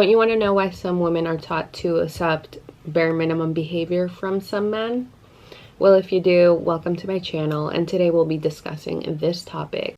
Don't you want to know why some women are taught to accept bare minimum behavior from some men? Well, if you do, welcome to my channel, and today we'll be discussing this topic.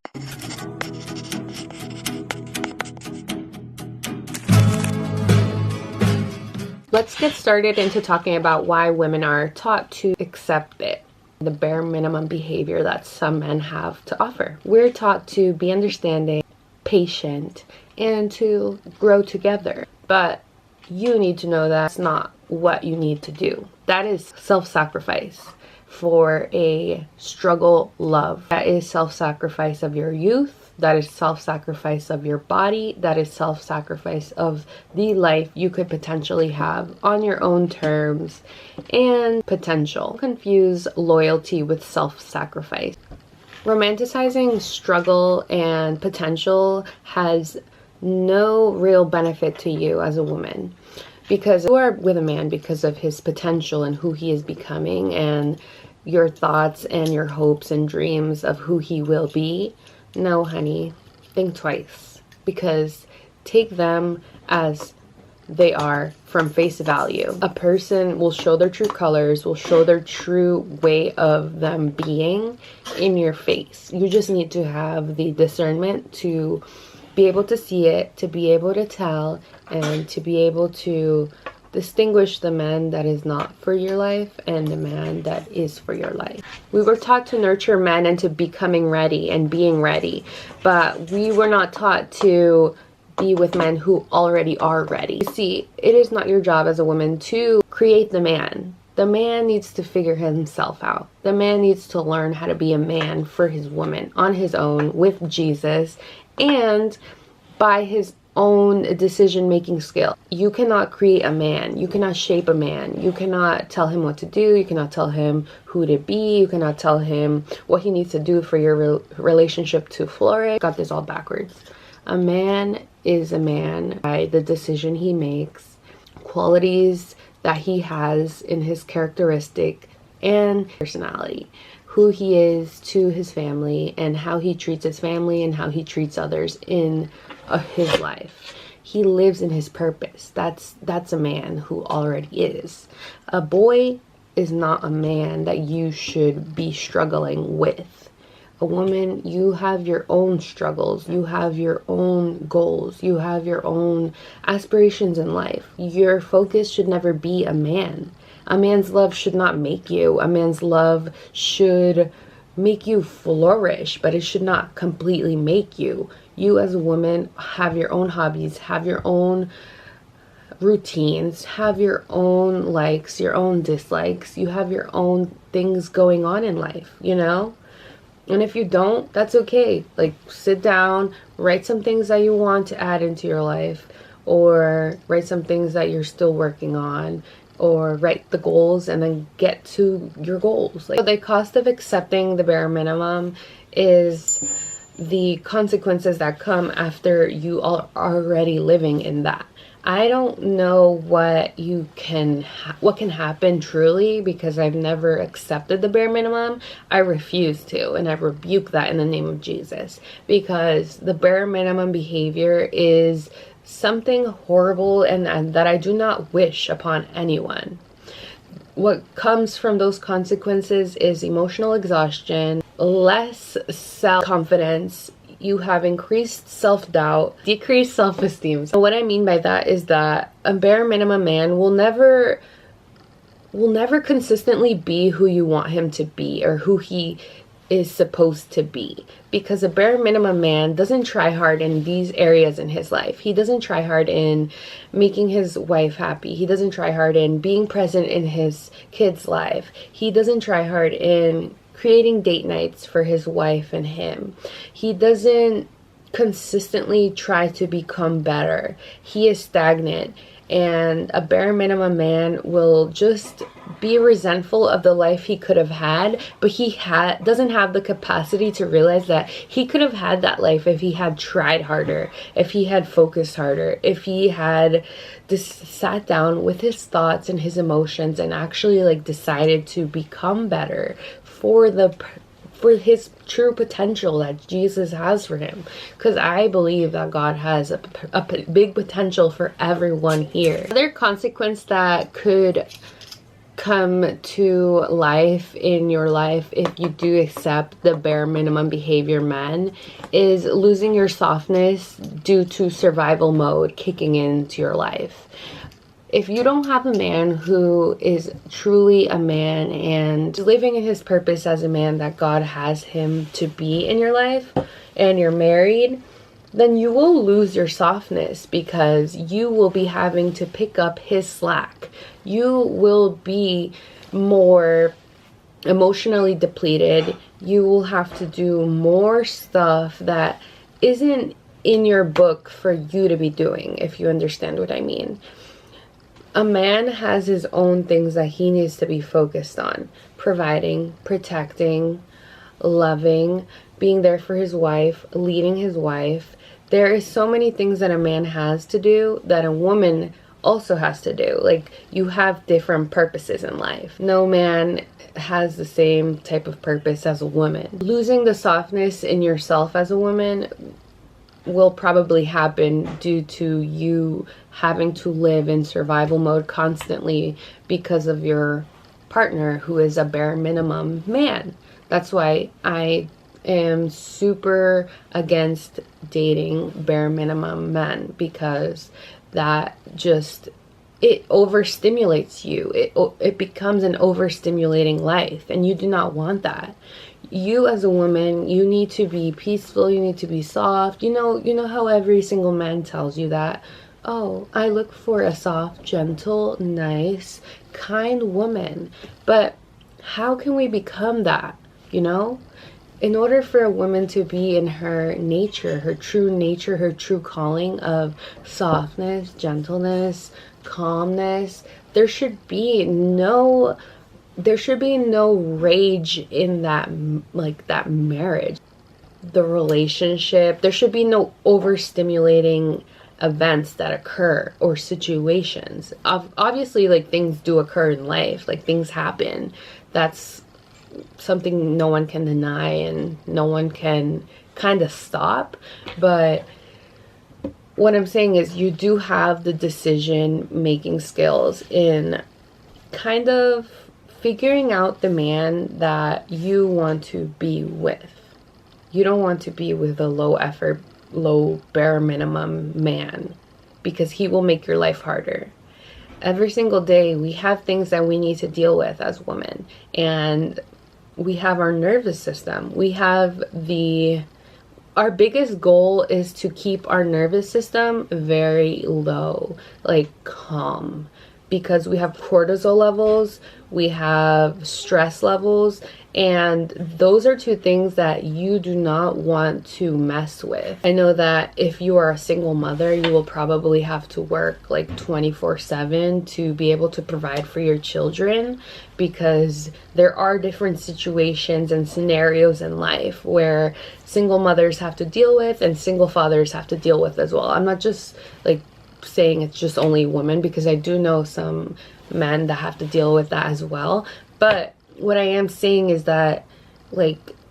Let's get started into talking about why women are taught to accept it, the bare minimum behavior that some men have to offer. We're taught to be understanding, patient, and to grow together. But you need to know that's not what you need to do. That is self-sacrifice for a struggle love. That is self-sacrifice of your youth. That is self-sacrifice of your body. That is self-sacrifice of the life you could potentially have on your own terms and potential. Confuse loyalty with self-sacrifice. Romanticizing struggle and potential has no real benefit to you as a woman, because you are with a man because of his potential and who he is becoming and your thoughts and your hopes and dreams of who he will be. No, honey, think twice, because take them as they are from face value. A person will show their true colors, will show their true way of them being in your face. You just need to have the discernment to be able to see it, to be able to tell, and to be able to distinguish the man that is not for your life and the man that is for your life. We were taught to nurture men into becoming ready and being ready, but we were not taught to be with men who already are ready. You see, it is not your job as a woman to create the man. The man needs to figure himself out. The man needs to learn how to be a man for his woman on his own with Jesus and by his own decision-making skill. You cannot create a man. You cannot shape a man. You cannot tell him what to do. You cannot tell him who to be. You cannot tell him what he needs to do for your relationship to flourish. Got this all backwards. A man is a man by the decision he makes, qualities that he has in his characteristic and personality, who he is to his family and how he treats his family and how he treats others in his life. He lives in his purpose. That's a man who already is. A boy is not a man that you should be struggling with. A woman, you have your own struggles, you have your own goals, you have your own aspirations in life. Your focus should never be a man. A man's love should not make you. A man's love should make you flourish, but it should not completely make you. You as a woman have your own hobbies, have your own routines, have your own likes, your own dislikes. You have your own things going on in life, you know? And if you don't, that's okay. Like, sit down, write some things that you want to add into your life, or write some things that you're still working on, or write the goals and then get to your goals. Like, the cost of accepting the bare minimum is the consequences that come after you are already living in that. I don't know what can happen truly, because I've never accepted the bare minimum. I refuse to, and I rebuke that in the name of Jesus, because the bare minimum behavior is something horrible and that I do not wish upon anyone. What comes from those consequences is emotional exhaustion, less self-confidence. You have increased self-doubt, decreased self-esteem. So what I mean by that is that a bare minimum man will never consistently be who you want him to be or who he is supposed to be, because a bare minimum man doesn't try hard in these areas in his life. He doesn't try hard in making his wife happy. He doesn't try hard in being present in his kid's life. He doesn't try hard in creating date nights for his wife and him. He doesn't consistently try to become better. He is stagnant, and a bare minimum man will just be resentful of the life he could have had, but he doesn't have the capacity to realize that he could have had that life if he had tried harder, if he had focused harder, if he had just sat down with his thoughts and his emotions and actually like decided to become better for for his true potential that Jesus has for him. Because I believe that God has a big potential for everyone here. Another consequence that could come to life in your life if you do accept the bare minimum behavior men is losing your softness due to survival mode kicking into your life. If you don't have a man who is truly a man and living in his purpose as a man that God has him to be in your life, and you're married, then you will lose your softness because you will be having to pick up his slack. You will be more emotionally depleted. You will have to do more stuff that isn't in your book for you to be doing, if you understand what I mean. A man has his own things that he needs to be focused on: providing, protecting, loving, being there for his wife, leading his wife. There is so many things that a man has to do that a woman also has to do. Like, you have different purposes in life. No man has the same type of purpose as a woman. Losing the softness in yourself as a woman will probably happen due to you having to live in survival mode constantly because of your partner who is a bare minimum man. That's why I am super against dating bare minimum men, because that just, it overstimulates you. It becomes an overstimulating life, and you do not want that. You as a woman, you need to be peaceful, you need to be soft. You know how every single man tells you that, oh, I look for a soft, gentle, nice, kind woman. But how can we become that, In order for a woman to be in her nature, her true calling of softness, gentleness, calmness, there should be no rage in that marriage, the relationship. There should be no overstimulating events that occur or situations. Obviously, things do occur in life, things happen. That's something no one can deny and no one can kind of stop. But what I'm saying is, you do have the decision making skills in kind of figuring out the man that you want to be with. You don't want to be with a low effort, low bare minimum man, because he will make your life harder. Every single day we have things that we need to deal with as women, and we have our nervous system. We have our biggest goal is to keep our nervous system very low, calm, because we have cortisol levels, we have stress levels, and those are two things that you do not want to mess with. I know that if you are a single mother, you will probably have to work 24/7 to be able to provide for your children, because there are different situations and scenarios in life where single mothers have to deal with and single fathers have to deal with as well. I'm not just saying it's just only women, because I do know some men that have to deal with that as well. But what I am saying is that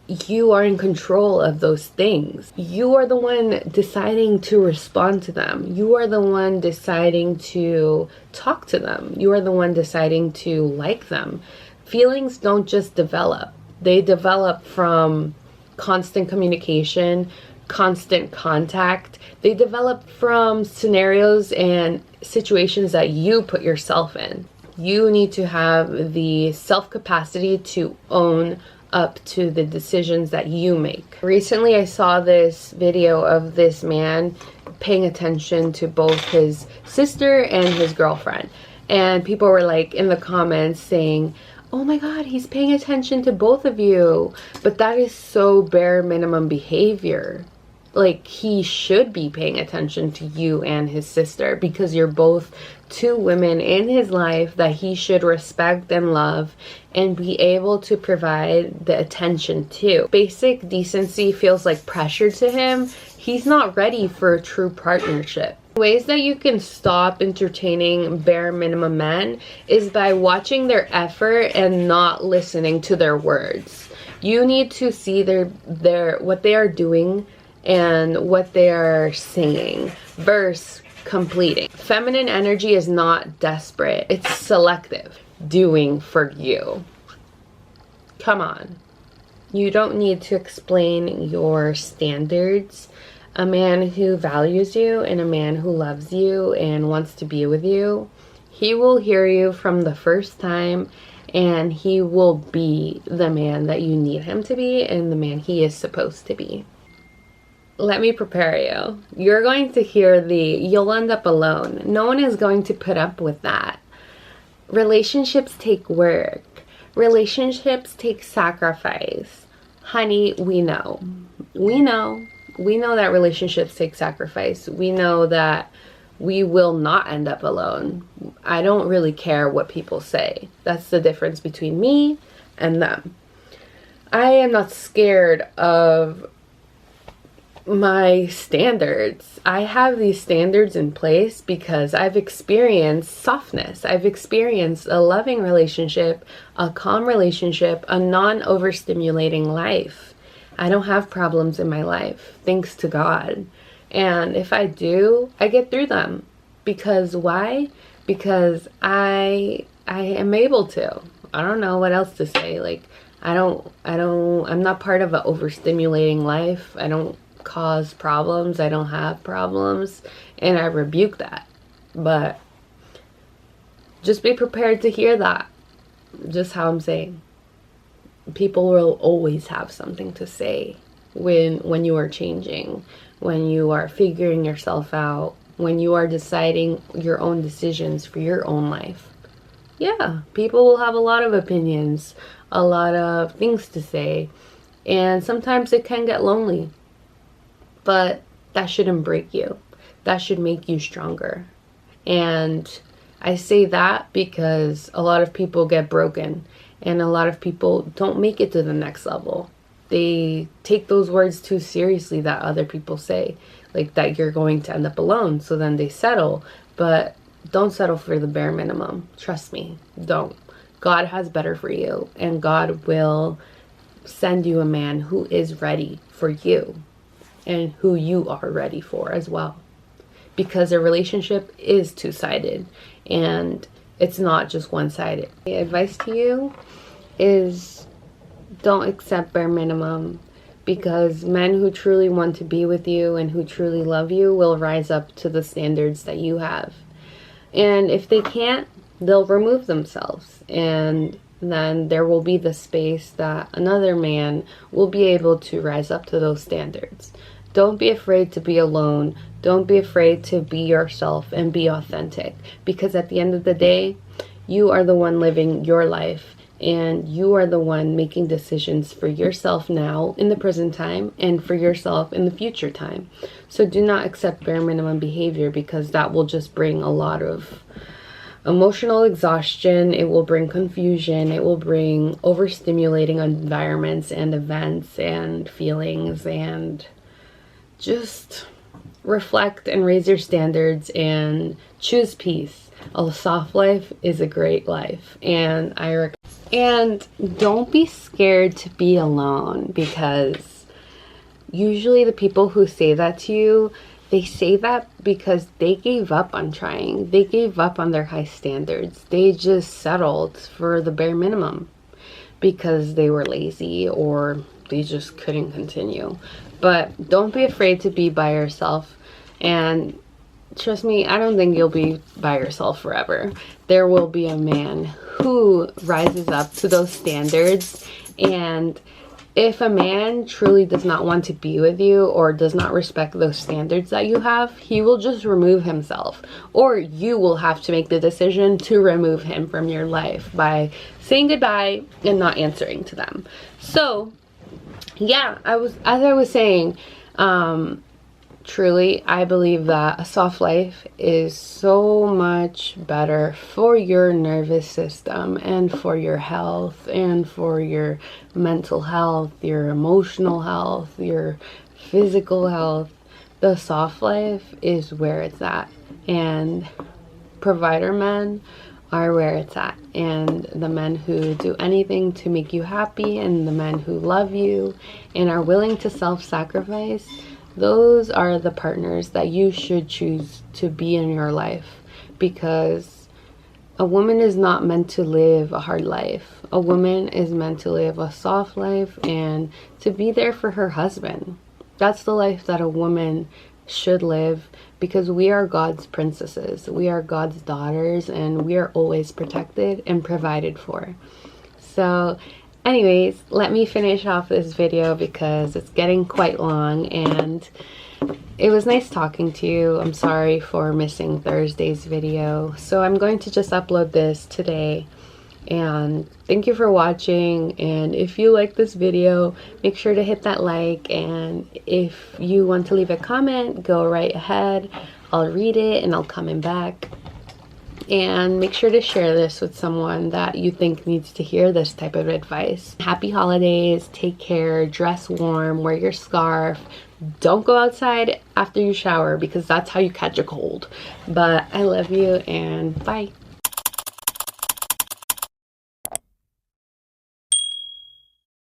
you are in control of those things. You are the one deciding to respond to them. You are the one deciding to talk to them. You are the one deciding to like them. Feelings don't just develop. They develop from constant communication, constant contact. They develop from scenarios and situations that you put yourself in. You need to have the self-capacity to own up to the decisions that you make. Recently, I saw this video of this man paying attention to both his sister and his girlfriend. And people were in the comments saying, oh my God, he's paying attention to both of you. But that is so bare minimum behavior. He should be paying attention to you and his sister, because you're both two women in his life that he should respect and love and be able to provide the attention to. Basic decency feels like pressure to him. He's not ready for a true partnership. Ways that you can stop entertaining bare minimum men is by watching their effort and not listening to their words. You need to see their what they are doing and what they are saying versus completing. Feminine energy is not desperate. It's selective. Doing for you. Come on. You don't need to explain your standards. A man who values you and a man who loves you and wants to be with you, he will hear you from the first time, and he will be the man that you need him to be and the man he is supposed to be. Let me prepare you. You're going to hear you'll end up alone. No one is going to put up with that. Relationships take work. Relationships take sacrifice. Honey, we know. We know that relationships take sacrifice. We know that we will not end up alone. I don't really care what people say. That's the difference between me and them. I am not scared of my standards. I have these standards in place because I've experienced softness. I've experienced a loving relationship, a calm relationship, a non-overstimulating life. I don't have problems in my life, thanks to God. And if I do, I get through them. Because why? Because I am able to. I don't know what else to say. Like, I'm not part of an overstimulating life. I don't cause problems. I don't have problems, and I rebuke that. But just be prepared to hear that. Just how I'm saying. People will always have something to say when you are changing, when you are figuring yourself out, when you are deciding your own decisions for your own life. Yeah, people will have a lot of opinions, a lot of things to say, and sometimes it can get lonely. But that shouldn't break you. That should make you stronger. And I say that because a lot of people get broken and a lot of people don't make it to the next level. They take those words too seriously that other people say, like that you're going to end up alone. So then they settle, but don't settle for the bare minimum. Trust me, don't. God has better for you, and God will send you a man who is ready for you. And who you are ready for as well. Because a relationship is two-sided. And it's not just one-sided. My advice to you is don't accept bare minimum. Because men who truly want to be with you and who truly love you will rise up to the standards that you have. And if they can't, they'll remove themselves. And then there will be the space that another man will be able to rise up to those standards. Don't be afraid to be alone. Don't be afraid to be yourself and be authentic. Because at the end of the day, you are the one living your life. And you are the one making decisions for yourself now in the present time and for yourself in the future time. So do not accept bare minimum behavior, because that will just bring a lot of emotional exhaustion. It will bring confusion. It will bring overstimulating environments and events and feelings. And just reflect and raise your standards and choose peace. A soft life is a great life, and and don't be scared to be alone, because usually the people who say that to you, they say that because they gave up on trying. They gave up on their high standards. They just settled for the bare minimum because they were lazy or they just couldn't continue. But don't be afraid to be by yourself. And trust me, I don't think you'll be by yourself forever. There will be a man who rises up to those standards. And if a man truly does not want to be with you or does not respect those standards that you have, he will just remove himself. Or you will have to make the decision to remove him from your life by saying goodbye and not answering to them. So, yeah, as I was saying, truly, I believe that a soft life is so much better for your nervous system and for your health and for your mental health, your emotional health, your physical health. The soft life is where it's at. And provider men are where it's at. And the men who do anything to make you happy, and the men who love you and are willing to self-sacrifice, those are the partners that you should choose to be in your life. Because a woman is not meant to live a hard life. A woman is meant to live a soft life and to be there for her husband. That's the life that a woman should live, because we are God's princesses. We are God's daughters, and we are always protected and provided for. So anyways, let me finish off this video because it's getting quite long, and it was nice talking to you. I'm sorry for missing Thursday's video. So I'm going to just upload this today. And thank you for watching. And if you like this video, make sure to hit that like. And if you want to leave a comment, go right ahead. I'll read it and I'll comment back. And make sure to share this with someone that you think needs to hear this type of advice. Happy holidays, take care, dress warm, wear your scarf. Don't go outside after you shower because that's how you catch a cold. But I love you, and bye.